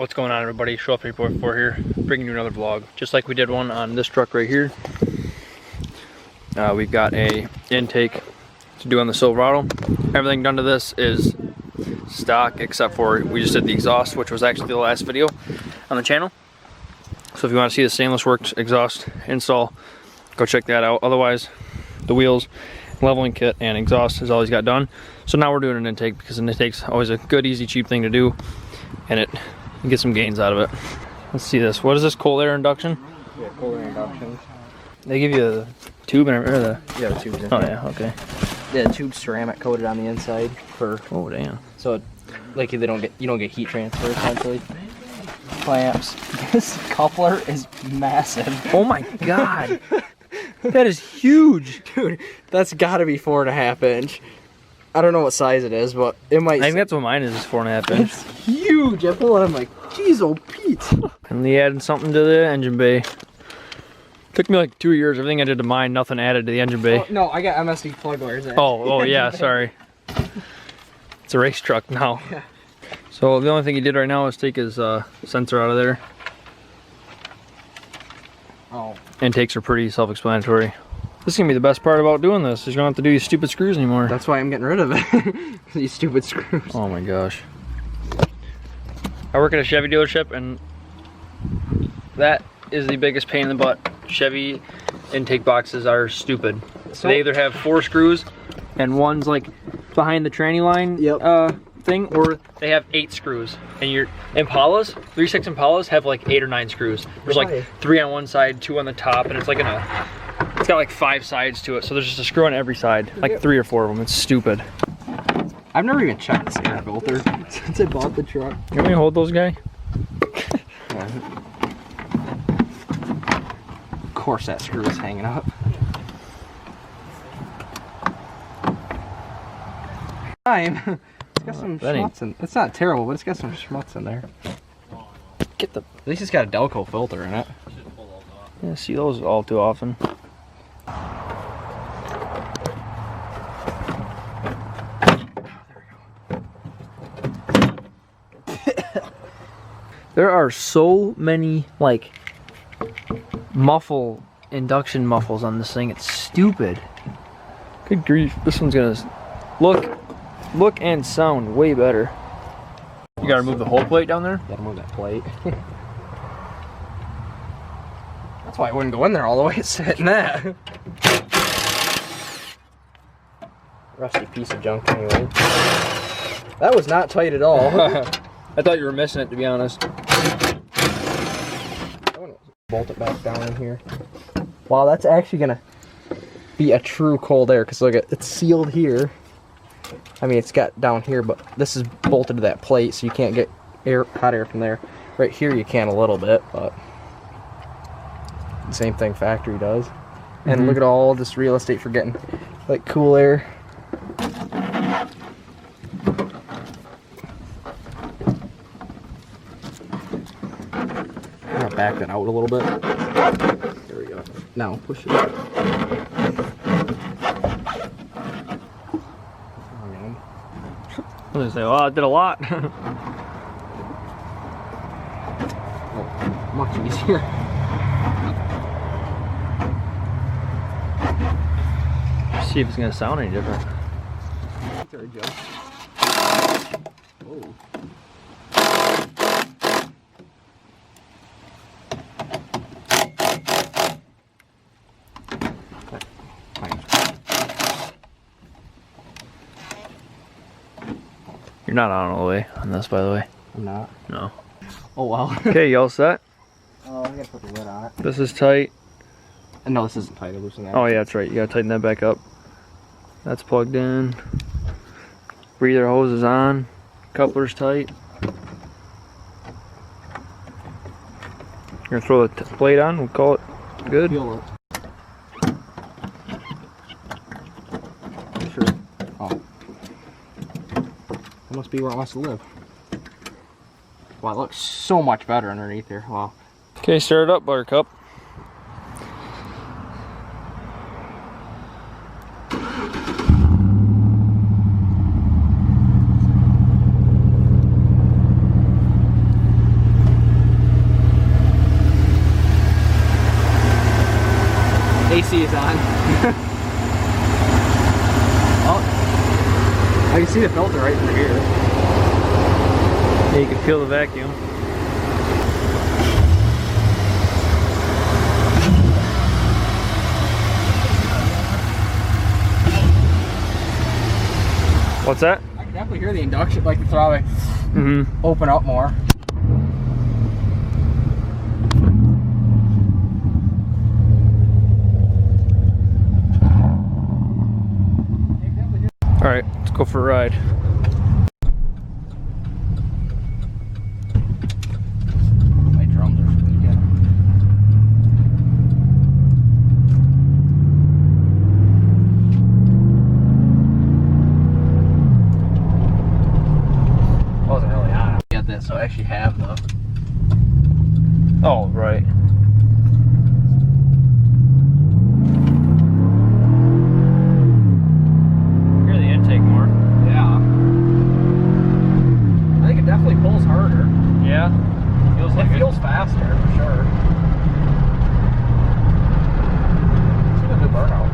What's going on, everybody? Show Up 3.4 here, bringing you another vlog. Just like we did one on this truck right here. We've got a intake to do on the Silverado. Everything done to this is stock, except for we just did the exhaust, which was actually the last video on the channel. So if you want to see the Stainless Works exhaust install, go check that out. Otherwise, the wheels, leveling kit, and exhaust is all he's got done. So now we're doing an intake because an intake's always a good, easy, cheap thing to do, and you get some gains out of it. Let's see this. What is this? Cold air induction? Yeah, cold air induction. They give you the tube and the tubes in Oh here. yeah, okay. Yeah, tube ceramic coated on the inside for. Oh damn. So, like, you don't get heat transfer essentially. Clamps. This coupler is massive. Oh my god. That is huge, dude. That's got to be 4.5 inch. I don't know what size it is, but it might. I think that's what mine is 4.5 inch. It's huge. I pull it, I'm like, geez, oh Pete. And they added something to the engine bay. Took me like 2 years. Everything I did to mine, nothing added to the engine bay. Oh, no, I got MSD plug wires. Oh yeah, sorry. It's a race truck now. Yeah. So the only thing he did right now is take his sensor out of there. Oh. Intakes are pretty self-explanatory. This is gonna be the best part about doing this. Is you don't have to do these stupid screws anymore. That's why I'm getting rid of it. These stupid screws. Oh my gosh. I work at a Chevy dealership, and that is the biggest pain in the butt. Chevy intake boxes are stupid. So they either have 4 screws and one's like behind the tranny line thing, or they have 8 screws. And your Impalas, 3.6 Impalas have like 8 or 9 screws. There's like 3 on one side, 2 on the top, and it's like it's got like 5 sides to it. So there's just a screw on every side, like 3 or 4 of them. It's stupid. I've never even checked this air filter since I bought the truck. You want me to hold those, guy? Of course that screw is hanging up. It's got some schmutz in. It's not terrible, but it's got some schmutz in there. Get the. At least it's got a Delco filter in it. Yeah, see those all too often. There are so many like induction muffles on this thing. It's stupid. Good grief, this one's gonna look and sound way better. You gotta remove the whole plate down there? Gotta move that plate. That's why I wouldn't go in there all the way. It's sitting there. Rusty piece of junk anyway. That was not tight at all. I thought you were missing it, to be honest. I want to bolt it back down in here. Wow, that's actually gonna be a true cold air, because look, it's sealed here. I mean, it's got down here, but this is bolted to that plate, so you can't get hot air from there. Right here you can a little bit, but the same thing factory does. And look at all this real estate for getting like cool air. I'm gonna back that out a little bit. There we go. Now push it up. I was gonna say, well, I did a lot. Oh, much easier. See if it's gonna sound any different. There we go. Oh. You're not on all the way on this, by the way. I'm not. No. Oh wow. Okay, you all set? Oh, I gotta put the lid on it. This is tight. No, this isn't tight. I loosened that. Oh yeah, that's right. You gotta tighten that back up. That's plugged in. Breather hose is on. Coupler's tight. You're gonna throw the plate on. We'll call it good. Feel it. Sure. Oh. That must be where it wants to live. Wow, it looks so much better underneath here. Wow. Okay, start it up, Buttercup. AC is on. Oh, I can see the filter right through here. Yeah, you can feel the vacuum. What's that? I can definitely hear the induction, like the throttle open up more. All right, let's go for a ride. My drums are really good. Wasn't really on. Get this, so I actually have the. Oh, right. Hear the intake more. Yeah. I think it definitely pulls harder. Yeah. Feels like It feels faster for sure. It's a good burnout.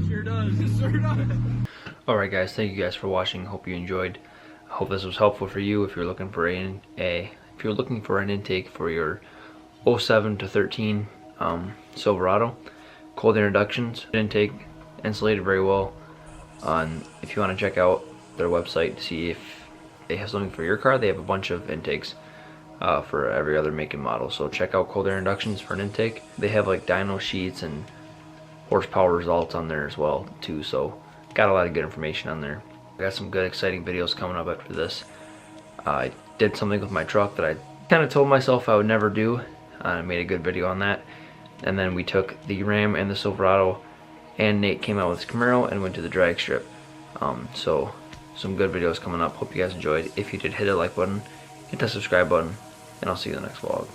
Sure does. Sure does. Alright guys, thank you guys for watching. Hope you enjoyed. I hope this was helpful for you if you're looking for an intake for your 07 to 13 Silverado. Cold Inductions intake, insulated very well. If you want to check out their website to see if they have something for your car, they have a bunch of intakes for every other make and model. So check out Cold Air Inductions for an intake. They have like dyno sheets and horsepower results on there as well too, so got a lot of good information on there. I got some good exciting videos coming up after this. I did something with my truck that I kind of told myself I would never do. I made a good video on that. And then we took the Ram and the Silverado, and Nate came out with his Camaro and went to the drag strip. So some good videos coming up. Hope you guys enjoyed. If you did, hit the like button, hit the subscribe button, and I'll see you in the next vlog.